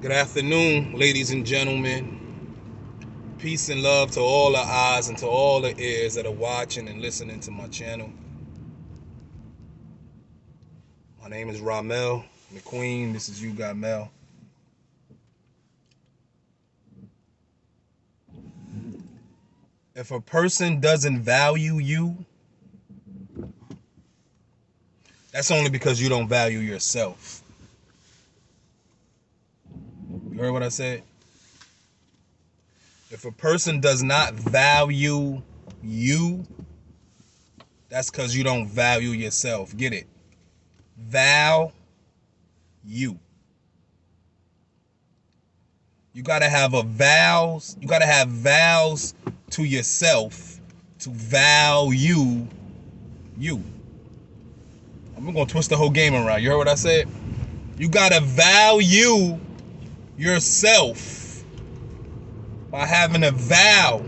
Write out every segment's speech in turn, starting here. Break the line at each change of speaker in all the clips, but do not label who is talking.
Good afternoon, ladies and gentlemen. Peace and love to all the eyes and to all the ears that are watching and listening to my channel. My name is Rha'mel McQueen. This is You Got Mel. If a person doesn't value you, that's only because you don't value yourself. You heard what I said? If a person does not value you, that's because you don't value yourself. Get it? Value. You gotta have vows. You gotta have vows to yourself to value you. I'm gonna twist the whole game around. You heard what I said? You gotta value yourself by having a vow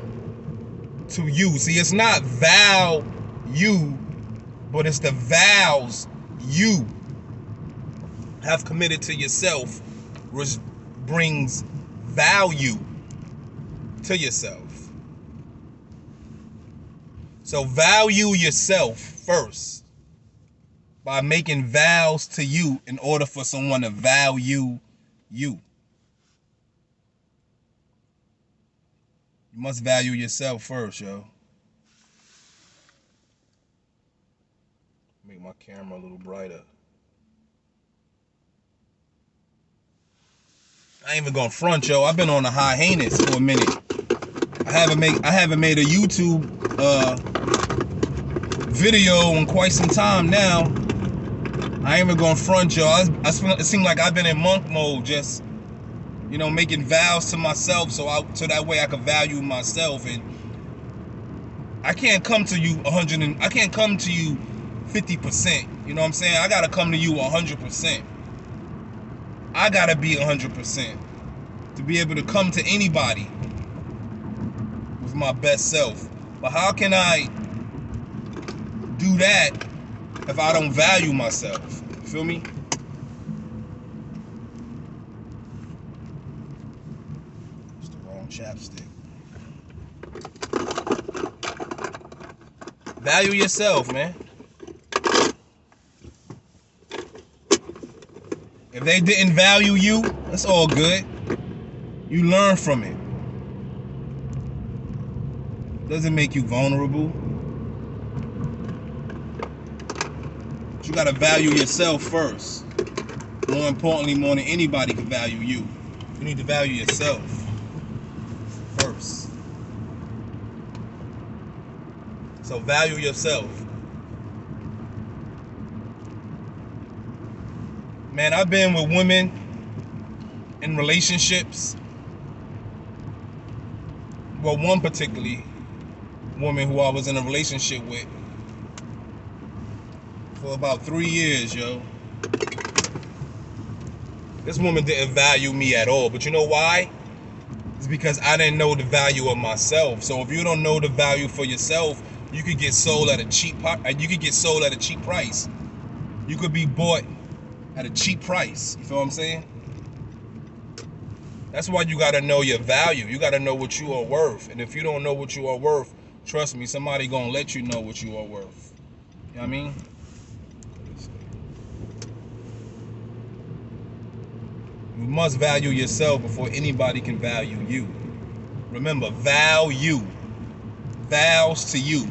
to you. See, it's not vow you, but it's the vows you have committed to yourself, which brings value to yourself. So value yourself first by making vows to you in order for someone to value you. You must value yourself first, yo. Make my camera a little brighter. I ain't even gonna front, yo. I've been on a hiatus for a minute. I haven't made a YouTube video in quite some time now. I ain't even gonna front, yo. It seemed like I've been in monk mode, just making vows to myself, so that way I can value myself. And I can't come to you 100 and I can't come to you 50%. You know what I'm saying? I gotta come to you 100%. I gotta be 100% to be able to come to anybody with my best self. But how can I do that if I don't value myself? You feel me? It's the wrong chapstick. Value yourself, man. If they didn't value you, that's all good. You learn from it. Doesn't make you vulnerable. But you gotta value yourself first. More importantly, more than anybody can value you. You need to value yourself first. So value yourself. Man, I've been with women in relationships. Well, one particularly woman who I was in a relationship with for about 3 years, yo. This woman didn't value me at all. But you know why? It's because I didn't know the value of myself. So if you don't know the value for yourself, you could get sold at a cheap price. You could be bought at a cheap price. You feel what I'm saying? That's why you gotta know your value. You gotta know what you are worth. And if you don't know what you are worth, trust me, somebody gonna let you know what you are worth. You know what I mean? You must value yourself before anybody can value you. Remember, value. Vows to you.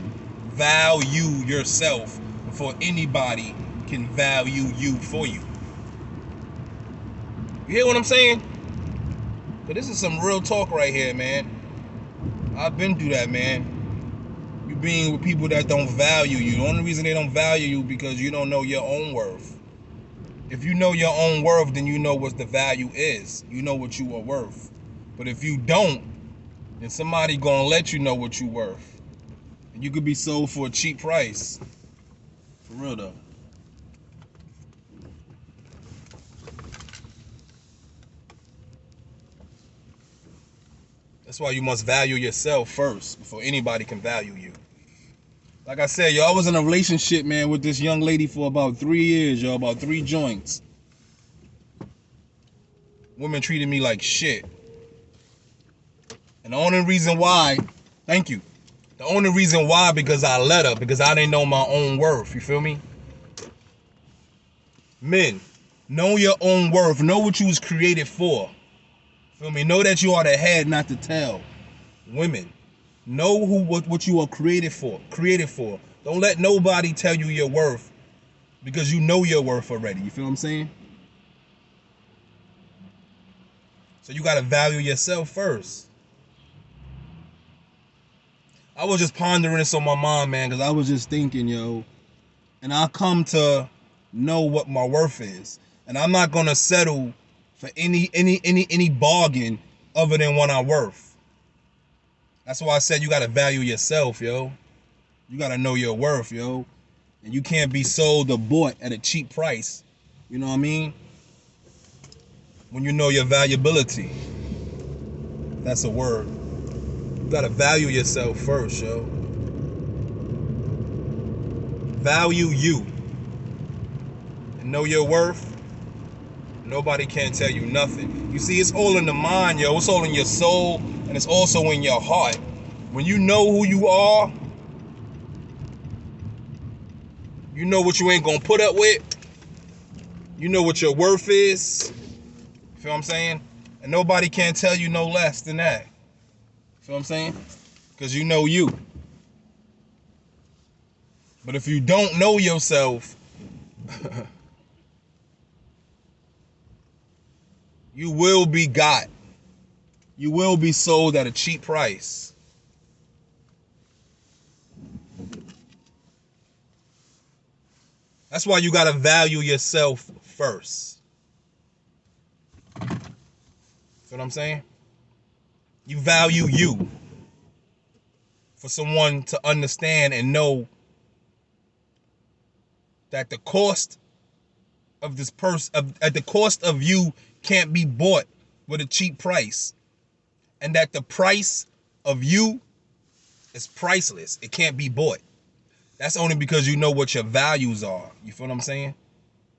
Value yourself before anybody can value you for you. You hear what I'm saying? But this is some real talk right here, man. I've been through that, man. You being with people that don't value you. The only reason they don't value you because you don't know your own worth. If you know your own worth, then you know what the value is. You know what you are worth. But if you don't, then somebody gonna let you know what you worth. And you could be sold for a cheap price. For real though. That's why you must value yourself first before anybody can value you. Like I said, yo, I was in a relationship, man, with this young lady for about 3 years, yo, about 3 joints. women treated me like shit. And the only reason why, thank you. The only reason why, because I let her, because I didn't know my own worth. You feel me? Men, know your own worth. Know what you was created for. Feel me? Know that you are the head, not the tail. Women, know what you are created for. Don't let nobody tell you your worth, because you know your worth already. You feel what I'm saying? So you gotta value yourself first. I was just pondering this on my mind, man, because I was just thinking, yo, and I come to know what my worth is, and I'm not gonna settle for any bargain other than what I'm worth. That's why I said you gotta value yourself, yo. You gotta know your worth, yo, and you can't be sold or bought at a cheap price. You know what I mean? When you know your valuability, that's a word. You gotta value yourself first, yo. Value you and know your worth. Nobody can tell you nothing. You see, it's all in the mind, yo. It's all in your soul, and it's also in your heart. When you know who you are, you know what you ain't gonna put up with. You know what your worth is. Feel what I'm saying? And nobody can tell you no less than that. Feel what I'm saying? Because you know you. But if you don't know yourself, you will be got. You will be sold at a cheap price. That's why you gotta value yourself first. See what I'm saying? You value you for someone to understand and know that the cost of this person, at the cost of you, can't be bought with a cheap price, and that the price of you is priceless. It can't be bought. That's only because you know what your values are. You feel what I'm saying?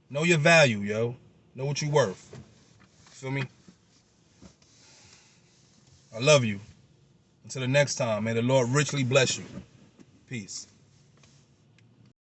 Know your value, yo. Know what you're worth. Feel me? I love you. Until the next time, may the Lord richly bless you. Peace.